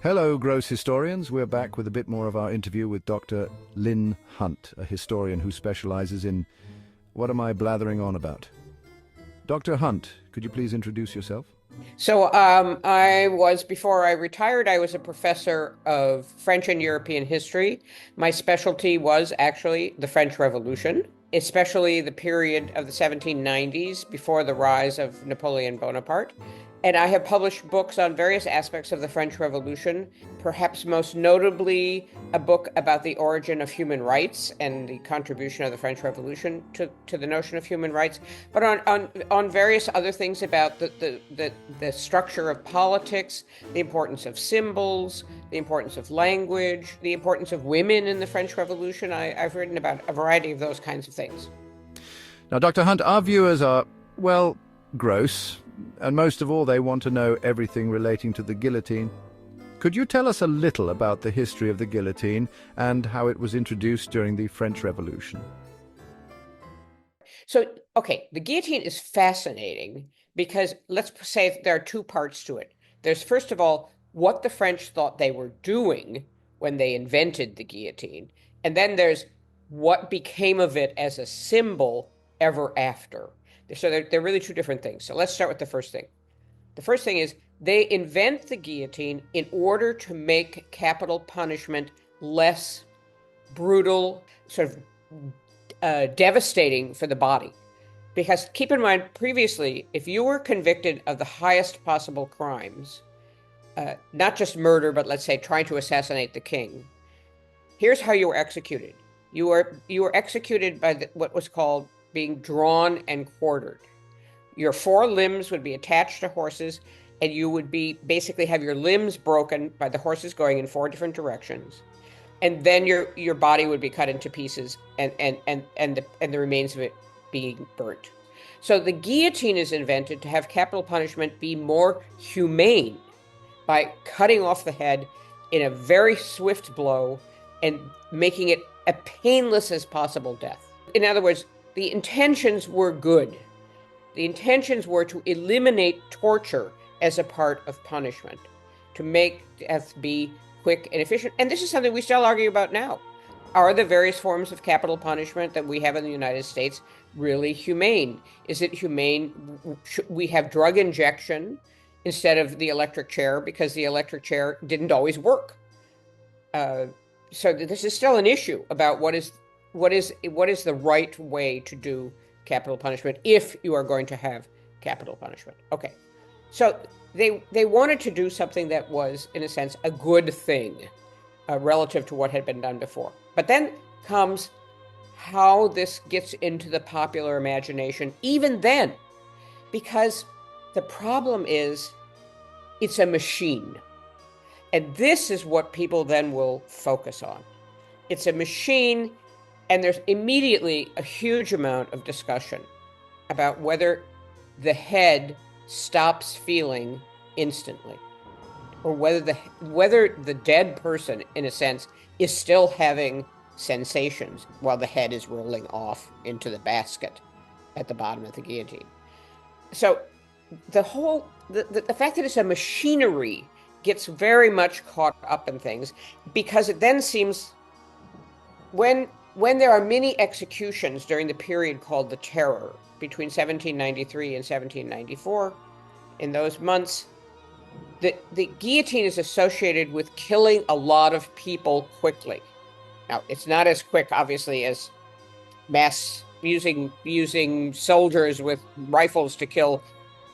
Hello, gross historians. We're back with a bit more of our interview with Dr. Lynn Hunt, a historian who specializes in... What am I blathering on about? Dr. Hunt, could you please introduce yourself? Before I retired, I was a professor of French and European history. My specialty was actually the French Revolution, especially the period of the 1790s before the rise of Napoleon Bonaparte. And I have published books on various aspects of the French Revolution, perhaps most notably a book about the origin of human rights and the contribution of the French Revolution to the notion of human rights, but on various other things about the structure of politics, the importance of symbols, the importance of language, the importance of women in the French Revolution. I've written about a variety of those kinds of things. Now, Dr. Hunt, our viewers are, well, gross, and most of all, they want to know everything relating to the guillotine. Could you tell us a little about the history of the guillotine and how it was introduced during the French Revolution? Okay, the guillotine is fascinating because let's say there are two parts to it. There's, first of all, what the French thought they were doing when they invented the guillotine, and then there's what became of it as a symbol ever after. So they're really two different things. So let's start with the first thing. The first thing is they invent the guillotine in order to make capital punishment less brutal, sort of devastating for the body. Because keep in mind, previously, if you were convicted of the highest possible crimes, not just murder, but let's say trying to assassinate the king, here's how you were executed. You were executed by what was called being drawn and quartered. Your four limbs would be attached to horses, and you would basically have your limbs broken by the horses going in four different directions. And then your body would be cut into pieces and the remains of it being burnt. So the guillotine is invented to have capital punishment be more humane by cutting off the head in a very swift blow and making it as painless as possible death. In other words, the intentions were good. The intentions were to eliminate torture as a part of punishment, to make death be quick and efficient. And this is something we still argue about now. Are the various forms of capital punishment that we have in the United States really humane? Is it humane? Should we have drug injection instead of the electric chair because the electric chair didn't always work? So this is still an issue about what is the right way to do capital punishment if you are going to have capital punishment. Okay, so they wanted to do something that was, in a sense, a good thing relative to what had been done before. But then comes how this gets into the popular imagination even then, because the problem is it's a machine. And this is what people then will focus on. It's a machine. And there's immediately a huge amount of discussion about whether the head stops feeling instantly, or whether the dead person, in a sense, is still having sensations while the head is rolling off into the basket at the bottom of the guillotine. So the fact that it's a machinery gets very much caught up in things, because it then seems when there are many executions during the period called the Terror, between 1793 and 1794, in those months, the guillotine is associated with killing a lot of people quickly. Now, it's not as quick, obviously, as mass using soldiers with rifles to kill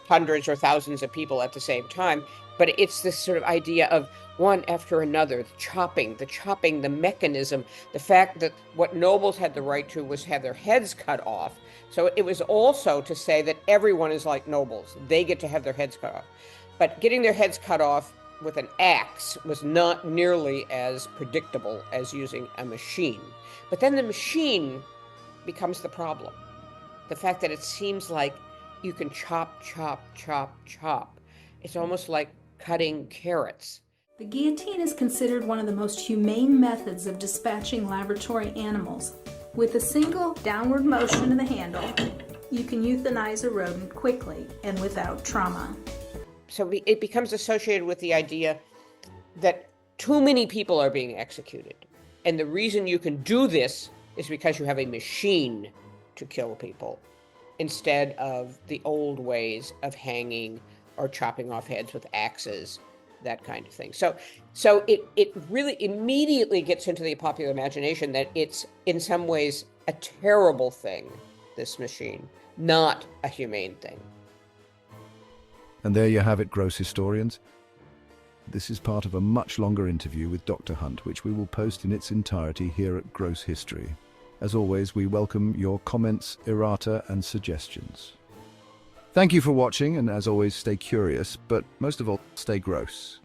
hundreds or thousands of people at the same time, but it's this sort of idea of one after another, the chopping, the mechanism, the fact that what nobles had the right to was have their heads cut off. So it was also to say that everyone is like nobles. They get to have their heads cut off. But getting their heads cut off with an axe was not nearly as predictable as using a machine. But then the machine becomes the problem. The fact that it seems like you can chop, chop, chop, chop. It's almost like cutting carrots. The guillotine is considered one of the most humane methods of dispatching laboratory animals. With a single downward motion of the handle, you can euthanize a rodent quickly and without trauma. So it becomes associated with the idea that too many people are being executed. And the reason you can do this is because you have a machine to kill people instead of the old ways of hanging or chopping off heads with axes, that kind of thing. So it really immediately gets into the popular imagination that it's in some ways a terrible thing, this machine, not a humane thing. And there you have it, gross historians. This is part of a much longer interview with Dr. Hunt, which we will post in its entirety here at Gross History. As always, we welcome your comments, errata, and suggestions. Thank you for watching, and as always, stay curious, but most of all, stay gross.